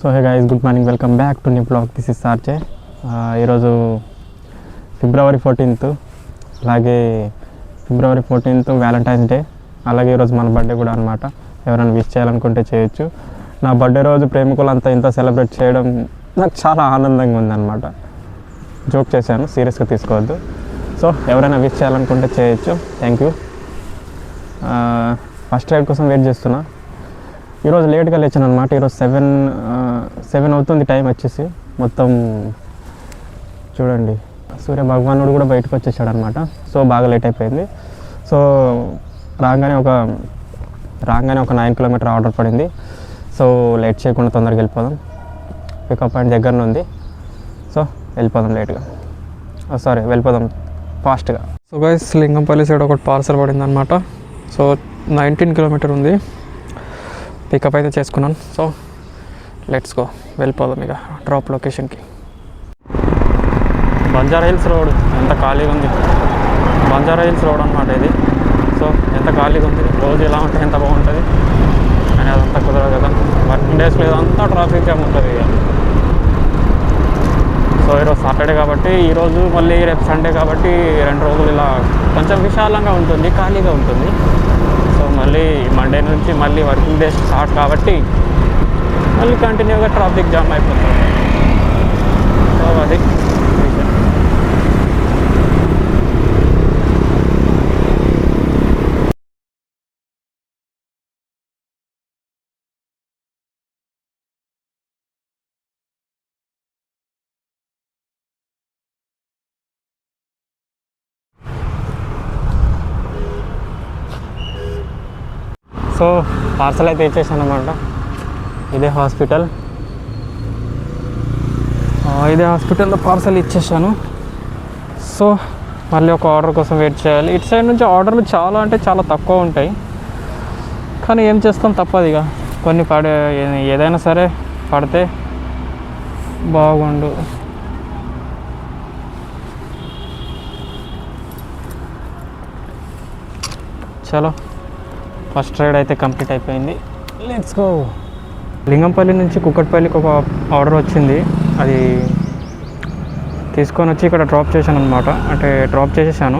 So hey guys, good morning, welcome back to new blog. This is RJ. ఈరోజు ఫిబ్రవరి 14th, అలాగే ఫిబ్రవరి 14th Valentine's day, అలాగే ఈరోజు మన birthday కూడా అనమాట. ఎవరైనా విష్ చేయాలనుకుంటే చేయొచ్చు. నా బర్త్డే రోజు ప్రేమికులంతా ఇంత సెలబ్రేట్ చేయడం నాకు చాలా ఆనందంగా ఉందన్నమాట. జోక్ చేశాను, సీరియస్గా తీసుకోవద్దు. సో ఎవరైనా విష్ చేయాలనుకుంటే చేయొచ్చు. Thank you. ఫస్ట్ రైడ్ కోసం వెయిట్ చేస్తున్నా. ఈరోజు లేట్గా లేచాను అనమాట. ఈరోజు సెవెన్ అవుతుంది టైం వచ్చేసి. మొత్తం చూడండి, సూర్య భగవానుడు కూడా బయటకు వచ్చేసాడు అనమాట. సో బాగా లేట్ అయిపోయింది. సో రాగానే ఒక 9 కిలోమీటర్ ఆర్డర్ పడింది. సో లేట్ చేయకుండా తొందరగా వెళ్ళిపోదాం. పికప్ పాయింట్ దగ్గరనే ఉంది. సో వెళ్ళిపోదాం వెళ్ళిపోదాం ఫాస్ట్గా. సో గైస్, లింగంపల్లి సైడ్ ఒకటి పార్సల్ పడింది అనమాట. సో 19 కిలోమీటర్ ఉంది. పికప్ అయితే చేసుకున్నాను. సో లెట్స్ గో, వెళ్ళిపోదాం ఇక డ్రాప్ లొకేషన్కి. బంజారా హిల్స్ రోడ్ ఎంత ఖాళీగా ఉంది. బంజారా హిల్స్ రోడ్ అనమాట ఇది. సో ఎంత ఖాళీగా ఉంది. రోజు ఎలా ఉంటే ఎంత బాగుంటుంది, కానీ అదంతా కుదరదు కదా. వర్కింగ్ డేస్లో ఇదంతా ట్రాఫిక్ జామ్ ఉంటుంది ఇక. సో ఈరోజు సాటర్డే కాబట్టి, ఈరోజు మళ్ళీ రేపు సండే కాబట్టి 2 రోజులు ఇలా కొంచెం విశాలంగా ఉంటుంది, ఖాళీగా ఉంటుంది. సో మళ్ళీ మండే నుంచి మళ్ళీ వర్కింగ్ డేస్ స్టార్ట్ కాబట్టి మళ్ళీ కంటిన్యూగా ట్రాఫిక్ జామ్ అయిపోతుంది. సో అది సో పార్సల్ అయితే ఇచ్చేసాను అనమాట. ఇదే హాస్పిటల్లో పార్సల్ ఇచ్చేసాను. సో మళ్ళీ ఒక ఆర్డర్ కోసం వెయిట్ చేయాలి. ఇటు సైడ్ నుంచి ఆర్డర్లు చాలా అంటే చాలా తక్కువ ఉంటాయి, కానీ ఏం చేస్తాం, తప్పదు ఇక. కొన్ని ఏదైనా సరే పడితే బాగుండు. చలో, ఫస్ట్ రైడ్ అయితే కంప్లీట్ అయిపోయింది. Let's go. లింగంపల్లి నుంచి కుక్కట్పల్లికి ఒక ఆర్డర్ వచ్చింది. అది తీసుకొని వచ్చి ఇక్కడ డ్రాప్ చేశాను అనమాట. డ్రాప్ చేసేసాను.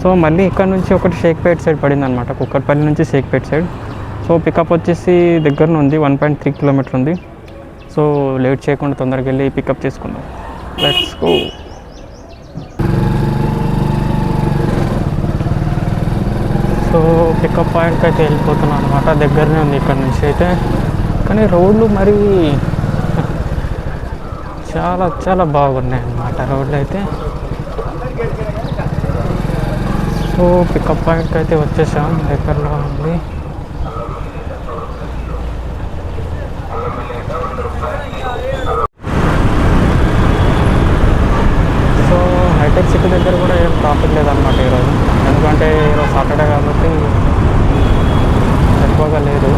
సో మళ్ళీ ఇక్కడ నుంచి ఒకటి షేక్పేట్ సైడ్ పడింది అనమాట. కుక్కట్పల్లి నుంచి షేక్పేట్ సైడ్. సో పికప్ వచ్చేసి దగ్గర ఉంది, 1.3 కిలోమీటర్ ఉంది. సో లేట్ చేయకుండా తొందరగా వెళ్ళి పికప్ చేసుకుందాం. Let's go. సో పికప్ పాయింట్కి అయితే వెళ్ళిపోతున్నాను అనమాట. దగ్గరనే ఉంది ఇక్కడ నుంచి అయితే, కానీ రోడ్లు మరీ చాలా చాలా బాగున్నాయి అన్నమాట రోడ్లు అయితే. సో పికప్ పాయింట్కి అయితే వచ్చేసాం, దగ్గరలో ఉంది. సో హైటెక్ సిటీ దగ్గర కూడా ఏం ట్రాఫిక్ లేదన్నమాట ఈరోజు. ఎందుకంటే ఈరోజు సాటర్డే కాబట్టి ఎక్కువగా లేదు.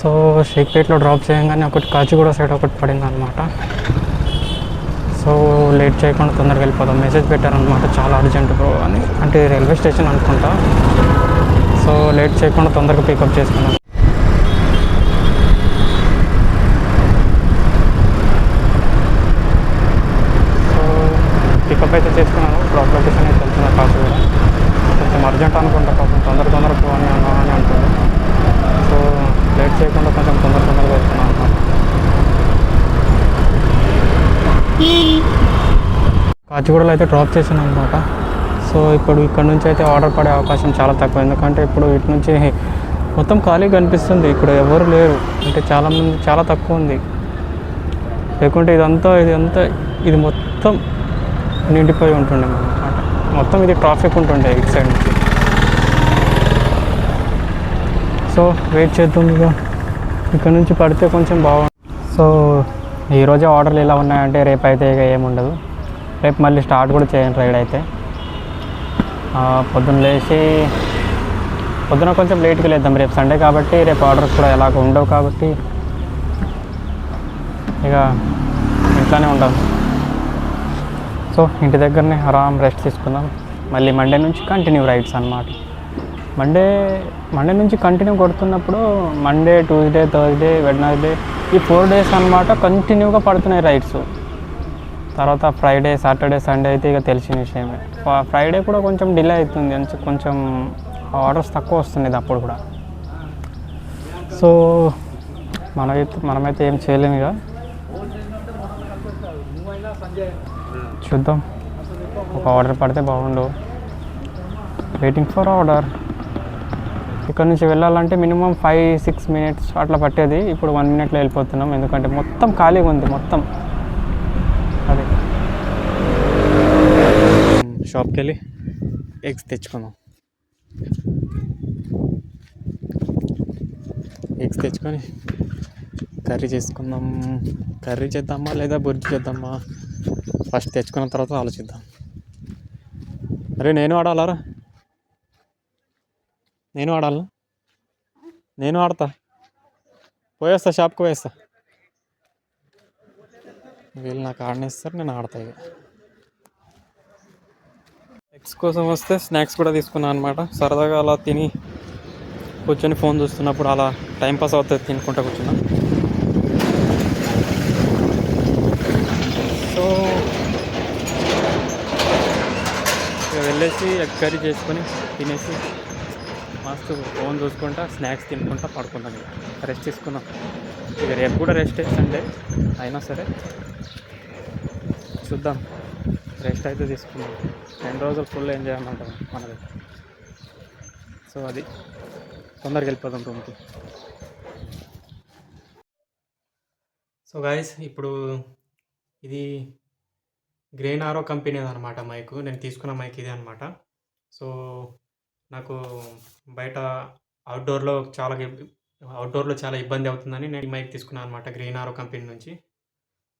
సో షేక్పేట్లో డ్రాప్ చేయగానే ఒకటి కాచిగూడ సైడ్ ఒకటి పడింది అనమాట. సో లేట్ చేయకుండా తొందరగా వెళ్ళిపోతాం. మెసేజ్ పెట్టారనమాట, చాలా అర్జెంట్ బ్రో అని. అంటే రైల్వే స్టేషన్ అనుకుంటా. సో లేట్ చేయకుండా తొందరగా పికప్ చేసుకున్నాం. సో పికప్ అయితే చేసుకున్నాను. డ్రాప్ లొకేషన్ అయితే వెళ్తున్నా. కాచిగూడ కొంచెం అర్జెంట్ అనుకుంటా, పాపం తొందరగా పోనీ అని అంటుంది. సో లేట్ చేయకుండా కొంచెం తొందరగా వెళ్తున్నాను అనమాట. కాచిగూడలో అయితే డ్రాప్ చేశాను అనమాట. సో సో ఇప్పుడు ఇక్కడ నుంచి అయితే ఆర్డర్ పడే అవకాశం చాలా తక్కువ, ఎందుకంటే ఇప్పుడు ఇటు నుంచి మొత్తం ఖాళీ కనిపిస్తుంది, ఇక్కడ ఎవరు లేరు, అంటే చాలామంది చాలా తక్కువ ఉంది. లేకుంటే ఇది మొత్తం నిండిపోయి ఉంటుండే అన్నమాట, మొత్తం ఇది ట్రాఫిక్ ఉంటుండే ఇటు సైడ్ నుంచి. సో వెయిట్ చేద్దాం, ఇక ఇక్కడ నుంచి పడితే కొంచెం బాగుంది. సో ఈరోజే ఆర్డర్లు ఇలా ఉన్నాయంటే రేపు అయితే ఇక ఏముండదు, రేపు మళ్ళీ స్టార్ట్ కూడా చేయండి రైడ్ అయితే. పొద్దున కొంచెం లేట్గా లేద్దాం, రేపు సండే కాబట్టి రేపు ఆర్డర్స్ కూడా ఎలాగ ఉండవు కాబట్టి ఇక ఇంట్లోనే ఉంటాం. సో ఇంటి దగ్గరనే ఆరామ్ రెస్ట్ తీసుకుందాం, మళ్ళీ మండే నుంచి కంటిన్యూ రైడ్స్ అన్నమాట. మండే నుంచి కంటిన్యూ కొడుతున్నప్పుడు మండే, ట్యూస్డే, థర్స్డే, వెడ్నెస్డే ఈ 4 days అన్నమాట కంటిన్యూగా పడుతున్నాయి రైడ్స్. తర్వాత ఫ్రైడే, సాటర్డే, సండే అయితే ఇక తెలిసిన విషయమే. ఫ్రైడే కూడా కొంచెం డిలే అవుతుంది, కొంచెం ఆర్డర్స్ తక్కువ వస్తుంది అప్పుడు కూడా. సో మనమైతే ఏం చేయలేము, ఇక చూద్దాం, ఒక ఆర్డర్ పడితే బాగుండు. Waiting for order. ఇక్కడ నుంచి వెళ్ళాలంటే మినిమం 5-6 minutes అట్లా పట్టేది, ఇప్పుడు 1 minute వెళ్ళిపోతున్నాం, ఎందుకంటే మొత్తం ఖాళీగా ఉంది మొత్తం. అదే షాప్కి వెళ్ళి ఎగ్స్ తెచ్చుకుందాం, ఎగ్స్ తెచ్చుకొని కర్రీ చేసుకుందాం. కర్రీ చేద్దామా లేదా బుర్జీ చేద్దామా, ఫస్ట్ తెచ్చుకున్న తర్వాత ఆలోచిద్దాం. అరే నేను ఆడాలరా, నేను ఆడతా, పోయేస్తా, షాప్కి పోయేస్తా. వీళ్ళు నాకు ఆడనేస్తారు, నేను ఆడతా. ఇక ఎగ్స్ కోసం వస్తే స్నాక్స్ కూడా తీసుకున్నాను అనమాట. సరదాగా అలా తిని కూర్చొని ఫోన్ చూస్తున్నప్పుడు అలా టైంపాస్ అవుతుంది, తినుకుంటా కూర్చున్నా. సో ఇక వెళ్ళేసి ఎగ్ కర్రీ చేసుకొని తినేసి మస్తు ఫోన్ చూసుకుంటా స్నాక్స్ తినుకుంటా పడుకుందాం, ఇక రెస్ట్ తీసుకుందాం. ఇక రేపు కూడా రెస్ట్ సండే అయినా సరే చూద్దాం, రెస్ట్ అయితే తీసుకుందాం. 2 రోజులు ఫుల్ ఎంజాయ్ అన్నమాట మనది. సో అది తొందరగా వెళ్ళిపోదాం రూమ్కి. సో గైస్, ఇప్పుడు ఇది గ్రెయిన్ ఆరో కంపెనీ అనమాట మైక్, నేను తీసుకున్న మైక్ ఇదే అనమాట. సో నాకు బయట అవుట్డోర్లో చాలా ఇబ్బంది అవుతుందని నేను ఈ మైక్ తీసుకున్నాను అనమాట గ్రెయిన్ ఆరో కంపెనీ నుంచి.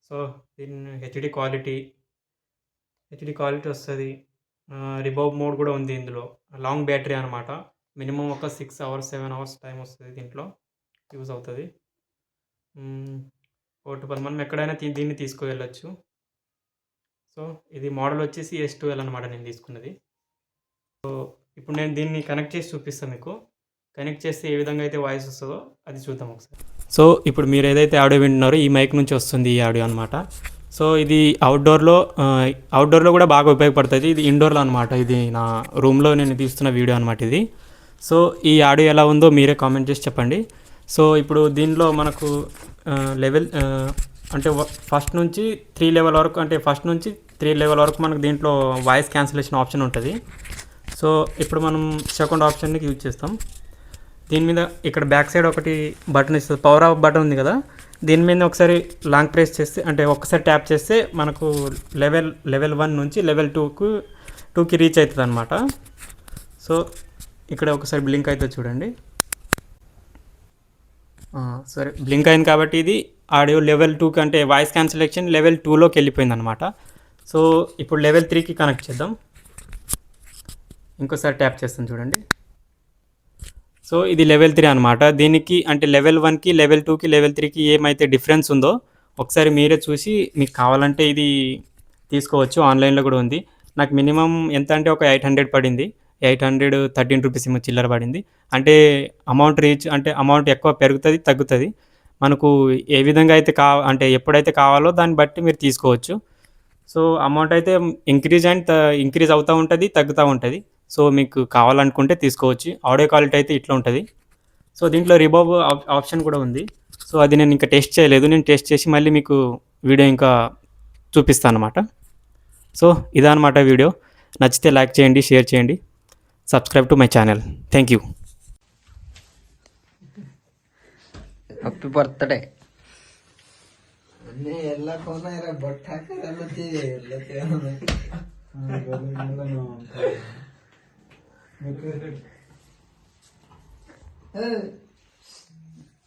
సో దీని హెచ్డి క్వాలిటీ వస్తుంది, రిబోబ్ మోడ్ కూడా ఉంది ఇందులో. లాంగ్ బ్యాటరీ అనమాట, మినిమం ఒక 6 hours 7 hours టైం వస్తుంది, దీంట్లో యూజ్ అవుతుంది. పోర్టబుల్, మనం ఎక్కడైనా దీన్ని తీసుకువెళ్ళచ్చు. సో ఇది మోడల్ వచ్చేసి S12 అనమాట నేను తీసుకున్నది. సో ఇప్పుడు నేను దీన్ని కనెక్ట్ చేసి చూపిస్తాను మీకు. కనెక్ట్ చేస్తే ఏ విధంగా అయితే వాయిస్ వస్తుందో అది చూద్దాం ఒకసారి. సో ఇప్పుడు మీరు ఏదైతే ఆడియో వింటున్నారో ఈ మైక్ నుంచి వస్తుంది ఈ ఆడియో అనమాట. సో ఇది అవుట్డోర్లో కూడా బాగా ఉపయోగపడుతుంది. ఇది ఇండోర్లో అనమాట, ఇది నా రూమ్లో నేను తీస్తున్న వీడియో అనమాట ఇది. సో ఈ ఆడియో ఎలా ఉందో మీరే కామెంట్ చేసి చెప్పండి. సో ఇప్పుడు దీనిలో మనకు లెవెల్ అంటే ఫస్ట్ నుంచి 3 level వరకు, అంటే ఫస్ట్ నుంచి 3 level వరకు మనకు దీంట్లో వాయిస్ క్యాన్సిలేషన్ ఆప్షన్ ఉంటుంది. సో ఇప్పుడు మనం సెకండ్ ఆప్షన్కి యూజ్ చేస్తాం. దీని మీద ఇక్కడ బ్యాక్ సైడ్ ఒకటి బటన్ ఇస్తుంది, పవర్ ఆఫ్ బటన్ ఉంది కదా, దీని మీద ఒకసారి లాంగ్ ప్రెస్ చేస్తే, అంటే ఒక్కసారి ట్యాప్ చేస్తే మనకు లెవెల్ 1 నుంచి లెవెల్ 2కి రీచ్ అవుతుంది అనమాట. సో ఇక్కడ ఒకసారి బ్లింక్ అయితే చూడండి. సరే బ్లింక్ అయింది కాబట్టి ఇది ఆడియో లెవెల్ 2కి, అంటే వాయిస్ క్యాన్సిలేషన్ లెవెల్ 2లోకి వెళ్ళిపోయింది అనమాట. సో ఇప్పుడు లెవెల్ 3కి కనెక్ట్ చేద్దాం. ఇంకోసారి ట్యాప్ చేస్తాను చూడండి. సో ఇది లెవెల్ 3 అనమాట. దీనికి అంటే లెవెల్ 1కి లెవెల్ 2కి లెవెల్ 3కి ఏమైతే డిఫరెన్స్ ఉందో ఒకసారి మీరే చూసి మీకు కావాలంటే ఇది తీసుకోవచ్చు. ఆన్లైన్లో కూడా ఉంది. నాకు మినిమం ఎంత అంటే ఒక 800 పడింది, 813 రూపీస్ ఏమో చిల్లర పడింది. అంటే అమౌంట్ ఎక్కువ పెరుగుతుంది తగ్గుతుంది, మనకు ఏ విధంగా అయితే అంటే ఎప్పుడైతే కావాలో దాన్ని బట్టి మీరు తీసుకోవచ్చు. సో అమౌంట్ అయితే ఇంక్రీజ్ అవుతూ ఉంటుంది, తగ్గుతూ ఉంటుంది. సో మీకు కావాలనుకుంటే తీసుకోవచ్చు. ఆడియో క్వాలిటీ అయితే ఇట్లా ఉంటుంది. సో దీంట్లో రిబోబ్ ఆప్షన్ కూడా ఉంది. సో అది నేను ఇంకా టెస్ట్ చేయలేదు, నేను టెస్ట్ చేసి మళ్ళీ మీకు వీడియో ఇంకా చూపిస్తాను అనమాట. సో ఇదన్నమాట వీడియో. నచ్చితే లైక్ చేయండి, షేర్ చేయండి, subscribe to my channel. Thank you. Happy birthday. ಎಲ್ಲ ಕೋನ ಇರ but hockey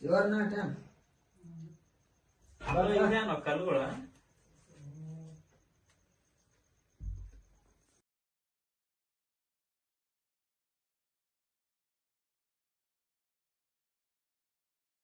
you are not